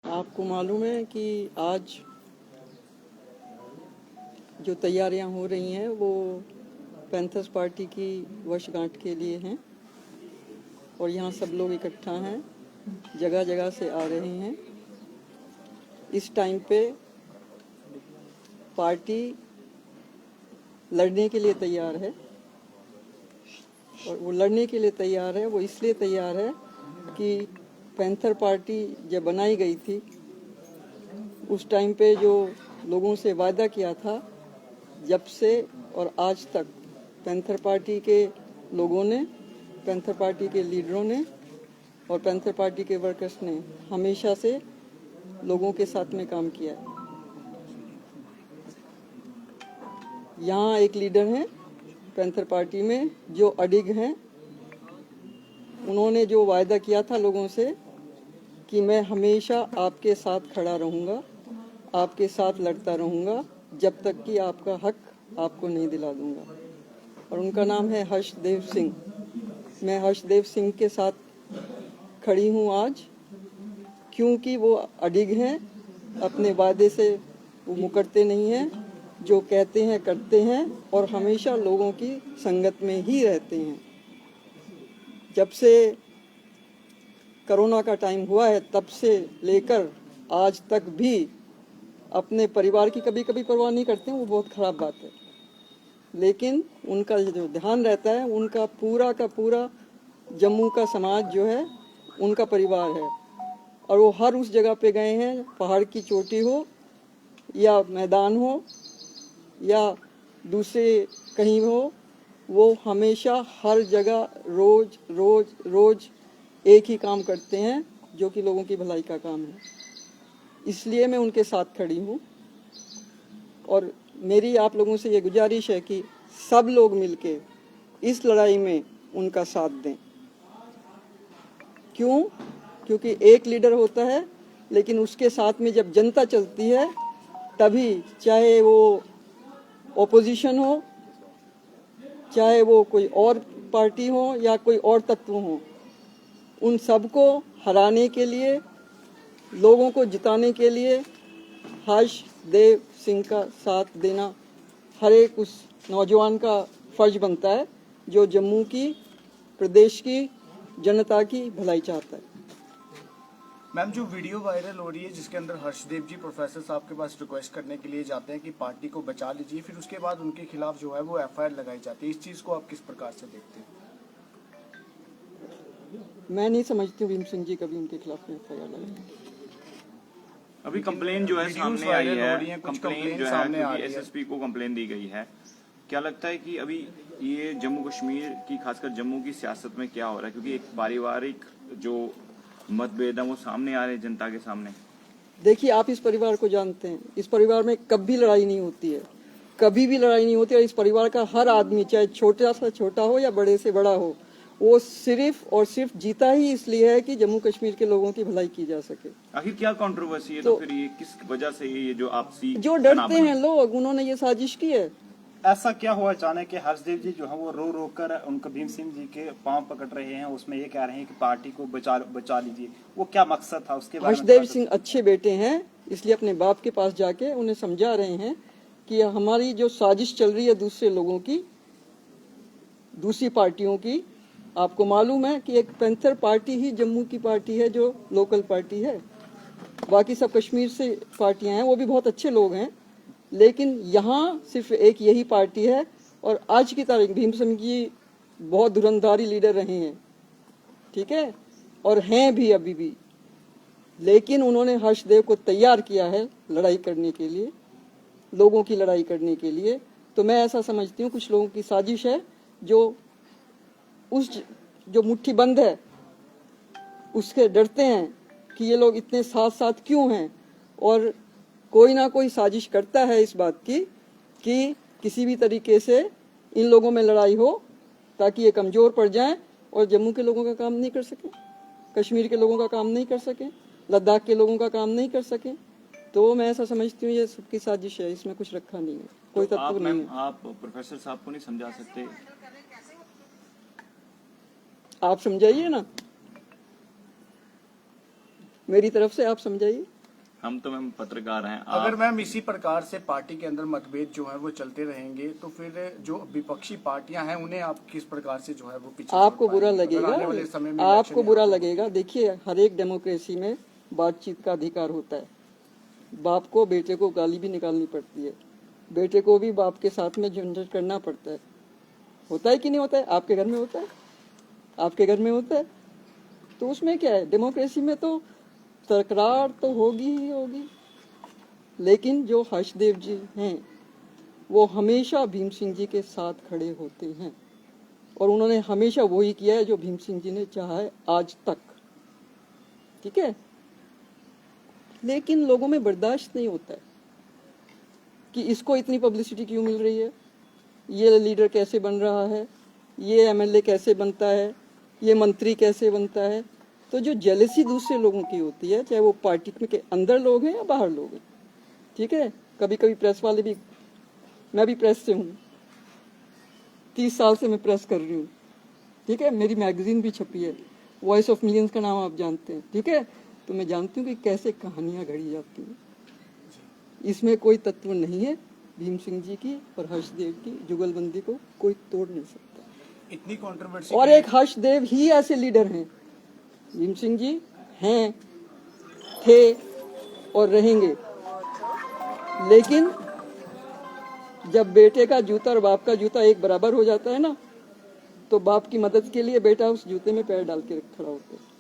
आपको मालूम है कि आज जो तैयारियां हो रही हैं वो पैंथर्स पार्टी की वर्षगांठ के लिए हैं और यहाँ सब लोग इकट्ठा हैं, जगह जगह से आ रहे हैं। इस टाइम पे पार्टी लड़ने के लिए तैयार है और वो लड़ने के लिए तैयार है, वो इसलिए तैयार है कि पैंथर पार्टी जब बनाई गई थी उस टाइम पे जो लोगों से वादा किया था, जब से और आज तक पैंथर पार्टी के लोगों ने, पैंथर पार्टी के लीडरों ने और पैंथर पार्टी के वर्कर्स ने हमेशा से लोगों के साथ में काम किया है। यहाँ एक लीडर हैं पैंथर पार्टी में जो अडिग हैं। उन्होंने जो वायदा किया था लोगों से कि मैं हमेशा आपके साथ खड़ा रहूँगा, आपके साथ लड़ता रहूँगा जब तक कि आपका हक आपको नहीं दिला दूँगा। और उनका नाम है हर्षदेव सिंह। मैं हर्षदेव सिंह के साथ खड़ी हूँ आज, क्योंकि वो अडिग हैं, अपने वादे से वो मुकरते नहीं हैं, जो कहते हैं करते हैं और हमेशा लोगों की संगत में ही रहते हैं। जब से कोरोना का टाइम हुआ है तब से लेकर आज तक भी अपने परिवार की कभी कभी परवाह नहीं करते हैं, वो बहुत ख़राब बात है। लेकिन उनका जो ध्यान रहता है, उनका पूरा का पूरा जम्मू का समाज जो है उनका परिवार है और वो हर उस जगह पे गए हैं, पहाड़ की चोटी हो या मैदान हो या दूसरे कहीं हो, वो हमेशा हर जगह रोज रोज रोज एक ही काम करते हैं जो कि लोगों की भलाई का काम है। इसलिए मैं उनके साथ खड़ी हूँ और मेरी आप लोगों से ये गुजारिश है कि सब लोग मिलके इस लड़ाई में उनका साथ दें। क्यों? क्योंकि एक लीडर होता है, लेकिन उसके साथ में जब जनता चलती है तभी, चाहे वो ओपोजिशन हो, चाहे वो कोई और पार्टी हो या कोई और तत्व हो, उन सबको हराने के लिए, लोगों को जिताने के लिए हर्षदेव सिंह का साथ देना हर एक उस नौजवान का फर्ज बनता है जो जम्मू की, प्रदेश की जनता की भलाई चाहता है। मैम, जो वीडियो वायरल हो रही है जिसके अंदर हर्षदेव जी प्रोफेसर साहब के पास रिक्वेस्ट करने के लिए जाते हैं कि पार्टी को बचा लीजिए, फिर उसके बाद उनके खिलाफ जो है वो एफआईआर लगाई जाती है, इस चीज को आप किस प्रकार से देखते हैं? मैं नहीं समझती हूँ भीम सिंह जी कभी उनके खिलाफ में एफआईआर लगाई। अभी कंप्लेन जो है सामने आई है, कंप्लेन जो है क्योंकि एसएसपी को कंप्लेन दी गई है। क्या लगता है कि अभी ये जम्मू कश्मीर की, खासकर जम्मू की सियासत में क्या हो रहा है? क्योंकि एक पारिवारिक जो मतभेद है वो सामने आ रहे हैं जनता के सामने। देखिए, आप इस परिवार को जानते हैं, इस परिवार में कभी लड़ाई नहीं होती है, कभी भी लड़ाई नहीं होती है। इस परिवार का हर आदमी, चाहे छोटा से छोटा हो या बड़े से बड़ा हो, वो सिर्फ और सिर्फ जीता ही इसलिए है कि जम्मू कश्मीर के लोगों की भलाई की जा सके। आखिर क्या कंट्रोवर्सी है? तो फिर ये किस वजह से ये जो आपसी जो डरते हैं लोग, उन्होंने ये साजिश की है। ऐसा क्या हुआ अचानक कि हर्षदेव जी जो है वो रो रो कर उनका भीम सिंह जी के पांव पकड़ रहे हैं, उसमें ये कह रहे हैं कि पार्टी को बचा लीजिए, वो क्या मकसद था उसके बारे में? हर्षदेव सिंह अच्छे बेटे हैं, इसलिए अपने बाप के पास जाके उन्हें समझा रहे हैं कि हमारी जो साजिश चल रही है दूसरे लोगों की, दूसरी पार्टियों की, आपको मालूम है कि एक पैंथर पार्टी ही जम्मू की पार्टी है जो लोकल पार्टी है, बाकी सब कश्मीर से पार्टियां हैं, वो भी बहुत अच्छे लोग हैं, लेकिन यहाँ सिर्फ एक यही पार्टी है। और आज की तारीख भीम सिंह जी बहुत धुरंधारी लीडर रहे हैं, ठीक है, और हैं भी अभी भी, लेकिन उन्होंने हर्षदेव को तैयार किया है लड़ाई करने के लिए, लोगों की लड़ाई करने के लिए। तो मैं ऐसा समझती हूँ कुछ लोगों की साजिश है जो मुट्ठी बंद है उसके डरते हैं कि ये लोग इतने साथ साथ क्यों हैं, और कोई ना कोई साजिश करता है इस बात की कि किसी भी तरीके से इन लोगों में लड़ाई हो ताकि ये कमजोर पड़ जाएं और जम्मू के लोगों का काम नहीं कर सकें, कश्मीर के लोगों का काम नहीं कर सकें, लद्दाख के लोगों का काम नहीं कर सकें। तो मैं ऐसा समझती हूँ ये सबकी साजिश है, इसमें कुछ रखा नहीं है, कोई तो तत्व नहीं है। आप प्रोफेसर साहब को नहीं समझा सकते? आप समझाइए ना, मेरी तरफ से आप समझाइए। हम तो मैम पत्रकार हैं। अगर मैम इसी प्रकार से पार्टी के अंदर मतभेद जो है वो चलते रहेंगे तो फिर जो विपक्षी पार्टियां हैं उन्हें आप किस प्रकार से जो है वो पीछे आपको बुरा छोड़ पाएंगे? अगर आने वाले समय में लगेगा, आपको इलेक्शन बुरा लगेगा। देखिए, हर एक डेमोक्रेसी में बातचीत का अधिकार होता है। बाप को बेटे को गाली भी निकालनी पड़ती है, बेटे को भी बाप के साथ में झंझट करना पड़ता है। होता है कि नहीं होता है? आपके घर में होता है, आपके घर में होता है। तो उसमें क्या है, डेमोक्रेसी में तो तकरार तो होगी ही होगी। लेकिन जो हर्षदेव जी हैं वो हमेशा भीम सिंह जी के साथ खड़े होते हैं और उन्होंने हमेशा वही किया है जो भीम सिंह जी ने चाहा है आज तक। ठीक है, लेकिन लोगों में बर्दाश्त नहीं होता है कि इसको इतनी पब्लिसिटी क्यों मिल रही है, ये लीडर कैसे बन रहा है, ये एमएलए कैसे बनता है, ये मंत्री कैसे बनता है। तो जो जेलसी दूसरे लोगों की होती है, चाहे वो पार्टी में के अंदर लोग हैं या बाहर लोग हैं। ठीक है, कभी कभी प्रेस वाले भी, मैं भी प्रेस से हूँ, 30 साल से मैं प्रेस कर रही हूँ। ठीक है, मेरी मैगजीन भी छपी है, वॉइस ऑफ मिलियंस का नाम आप जानते हैं। ठीक है, तो मैं जानती हूँ कि कैसे कहानियाँ घड़ी जाती हैं। इसमें कोई तत्व नहीं है भीम सिंह जी की और हर्षदेव की जुगलबंदी को कोई तोड़ नहीं सकता। इतनी कंट्रोवर्सी और एक हर्षदेव ही ऐसे लीडर हैं, भीम सिंह जी हैं, थे और रहेंगे। लेकिन जब बेटे का जूता और बाप का जूता एक बराबर हो जाता है ना, तो बाप की मदद के लिए बेटा उस जूते में पैर डाल के खड़ा होता है।